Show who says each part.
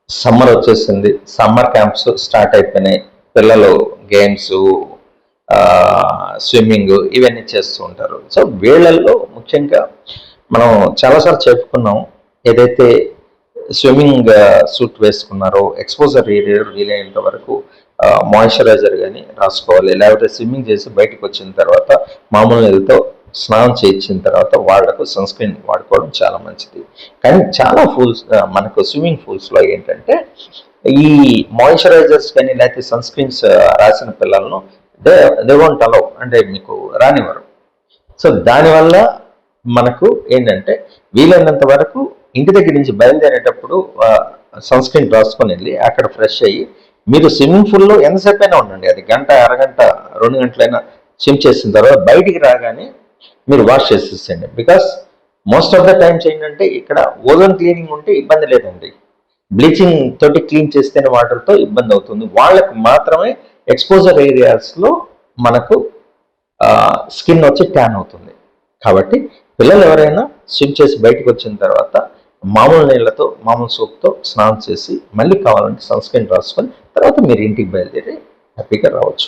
Speaker 1: Summer వచ్చేసింది. Summer camps start అయిపోయినాయి. పిల్లలు గేమ్స్, స్విమ్మింగ్ ఇవన్నీ చేస్తూ ఉంటారు. సో వీళ్ళల్లో ముఖ్యంగా మనం చాలాసార్లు చెప్పుకున్నాం, ఏదైతే స్విమ్మింగ్ సూట్ వేసుకున్నారో ఎక్స్పోజర్ ఏరియా వీలైనంత వరకు మాయిశ్చరైజర్ కానీ రాసుకోవాలి. లేకపోతే స్విమ్మింగ్ చేసి బయటకు వచ్చిన తర్వాత మామూలు నీళ్ళతో స్నానం చేయించిన తర్వాత వాళ్లకు సన్ స్క్రీన్ వాడుకోవడం చాలా మంచిది. కానీ చాలా పూల్స్, మనకు స్విమ్మింగ్ పూల్స్లో ఏంటంటే ఈ మాయిశ్చరైజర్స్ కానీ లేకపోతే సన్ స్క్రీన్స్ రాసిన పిల్లలను దే వోంట్ అలౌ, అంటే మీకు రానివ్వరు. సో దానివల్ల మనకు ఏంటంటే వీలైనంత వరకు ఇంటి దగ్గర నుంచి బయలుదేరేటప్పుడు సన్ స్క్రీన్ రాసుకొని వెళ్ళి అక్కడ ఫ్రెష్ అయ్యి మీరు స్విమ్మింగ్ పూల్లో ఎంతసేపు అయినా ఉండండి, అది గంట, అరగంట, 2 గంటలైనా స్విమ్ చేసిన తర్వాత బయటికి రాగానే మీరు వాష్ చేసేసేయండి. Because most of the times ఏంటంటే ఇక్కడ ఓజోన్ క్లీనింగ్ ఉంటే ఇబ్బంది లేదండి, బ్లీచింగ్ తోటి క్లీన్ చేస్తేనే వాటర్తో ఇబ్బంది అవుతుంది. వాళ్ళకి మాత్రమే ఎక్స్పోజర్ ఏరియాస్లో మనకు స్కిన్ వచ్చి ట్యాన్ అవుతుంది. కాబట్టి పిల్లలు ఎవరైనా స్విమ్ చేసి బయటకు వచ్చిన తర్వాత మామూలు నీళ్ళతో, మామూలు సోప్తో స్నానం చేసి మళ్ళీ కావాలంటే సన్ స్క్రీన్ రాసుకొని తర్వాత మీరు ఇంటికి బయలుదేరి హ్యాపీగా రావచ్చు.